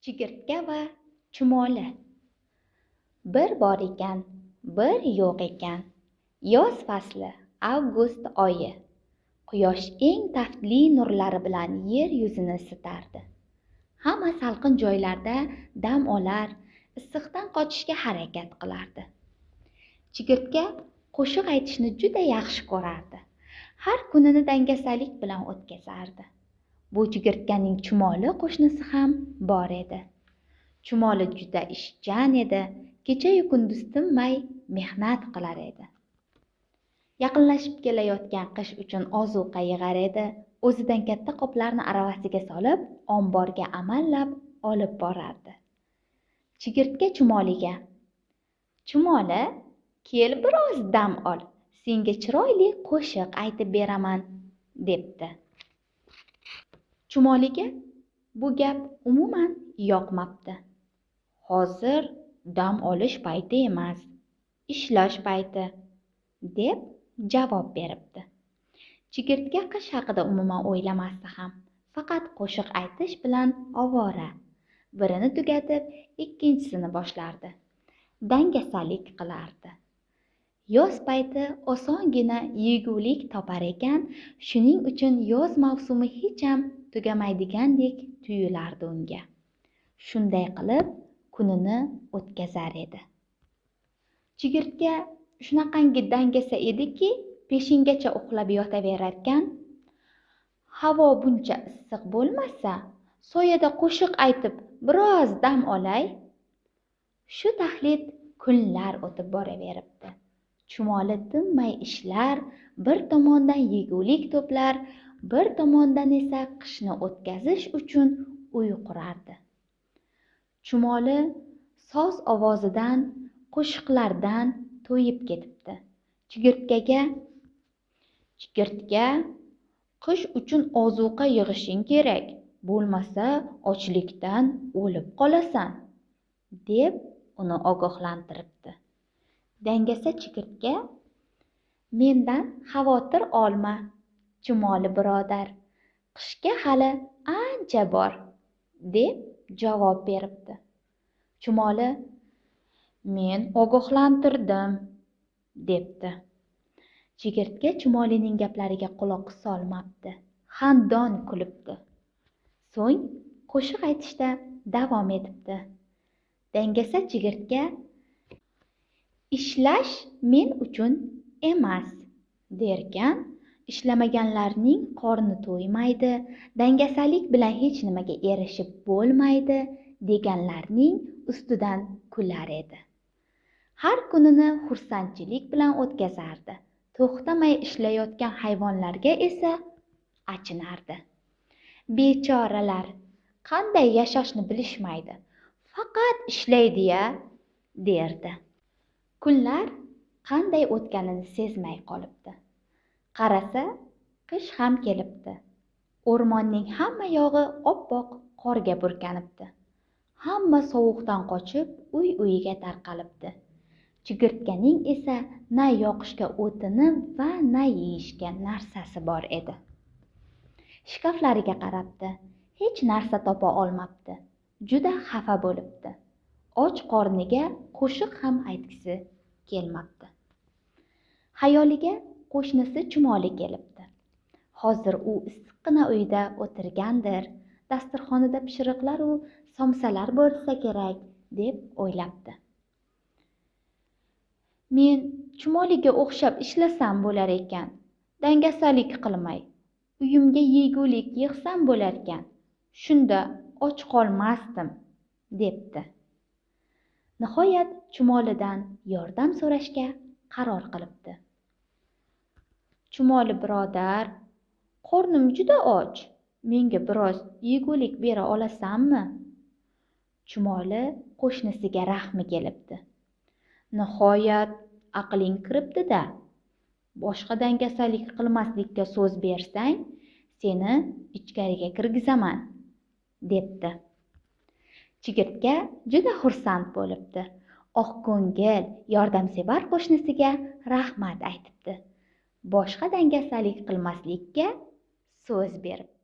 Chigirtka va chumoli. Bir bor ekan, bir yo'q ekan. Yoz fasli, avgust oyi. Quyosh eng taftli nurlari bilan yer yuzini isitardi. Hamma salqin joylarda dam olar, issiqdan qochishga harakat qilardi. Chigirtka qo'shiq aytishni juda yaxshi ko'rardi. Har kunini dangasalik bilan o'tkazardi. Bu chigirtkaning chumoli qo'shnisi ham bor edi. Chumoli juda ishchan edi, kecha-yu kunduz tinmay mehnat qilar edi. Yaqinlashib kelayotgan qish uchun ozuqa yig'ar edi, o'zidan katta qoplarni aravasiga solib, omborga amallab olib borardi. Chigirtka chumoliga: "Chumoli, kel biroz dam ol, senga chiroyli qo'shiq aytib beraman", debdi. Chumoliga bu gap umuman yoqmabdi. "Hozir dam olish payti emas, ishlash payti", deb javob beribdi. Chigirtka qish haqida umuman o'ylamasdi ham, faqat qo'shiq aytish bilan ovora. Birini tugatib, ikkinchisini boshlardi. Dangasalik qilardi. Yoz payti osongina yegulik topar ekan, shuning uchun yoz mavsumi hech ham tugamaydigandek tuyulardi unga. Shunday qilib kunini o'tkazar edi. Chigirtka shunaqangi dangasa ediki, peshingacha uxlab yotaverarkan, havo buncha issiq bo'lmasa, soyada qo'shiq aytib biroz dam olay. Shu taxlit kunlar o'tib boraveribdi. Chumoli tinmay ishlar, bir tomondan yegulik to'plar, bir tomondan esa qishni o'tkazish uchun uy qurardi. Chumoli soz ovozidan, qo'shiqlardan to'yib ketibdi. Chigirtkaga: "Chigirtka, qish uchun ozuqa yig'ishing kerak, bo'lmasa ochlikdan o'lib qolasan", deb uni ogohlantiribdi. Dangasa chigirtka: "Mendan xavotir olma, chumoli birodar, qishga hali ancha bor", deb javob beribdi. Chumoli: "Men ogohlantirdim", debdi. Chigirtka chumolining gaplariga quloq solmabdi, xandon kulibdi. So'ng qo'shiq aytishda davom etibdi. Dangasa chigirtka: "Ishlash men uchun emas", derkan, ishlamaganlarning qorni to'ymaydi, dangasalik bilan hech nimaga erishib bo'lmaydi, deganlarning ustidan kular edi. Har kunini xursandchilik bilan o'tkazardi. To'xtamay ishlayotgan hayvonlarga esa achinardi. "Bechoralar, qanday yashashni bilishmaydi, faqat ishlaydi-ya", derdi. Kunlar qanday o'tganini sezmay qolibdi. Qarasa, qish ham kelibdi. O'rmonning hamma yog'i oppoq qorga burkanibdi. Hamma sovuqdan qochib, uy-uyiga tarqalibdi. Chigirtkaning esa na yoqishga o'tini va na yeyishga narsasi bor edi. Shkaflariga qarabdi, hech narsa topa olmabdi. Juda xafa bo'libdi. Och qorniga qo'shiq ham aytgisi kelmabdi. Xayoliga qo'shnisi chumoli kelibdi. Hozir u issiqqina uyda o'tirgandir, dasturxonida pishiriqlar u somsalar bo'lsa kerak, deb o'ylabdi. "Men chumoliga o'xshab ishlasam bo'lar ekan, dangasalik qilmay, uyimga yegulik yig'sam bo'lar ekan, shunda och qolmasdim", debdi. Nihoyat chumolidan yordam so'rashga qaror qilibdi. "Chumoli birodar, qornim juda och, menga biroz yegulik bera olasanmi?" Chumoli qo'shnisiga rahmi kelibdi. "Nihoyat aqling kiribdi-da. Boshqa dangasalik qilmaslikka so'z bersang, seni ichkariga kirgizaman", debdi. Chigirtka juda xursand bo'libdi. Oqko'ngil, yordamsevar qo'shnisiga rahmat aytibdi. Boshqa dangasalik qilmaslikka so'z beribdi.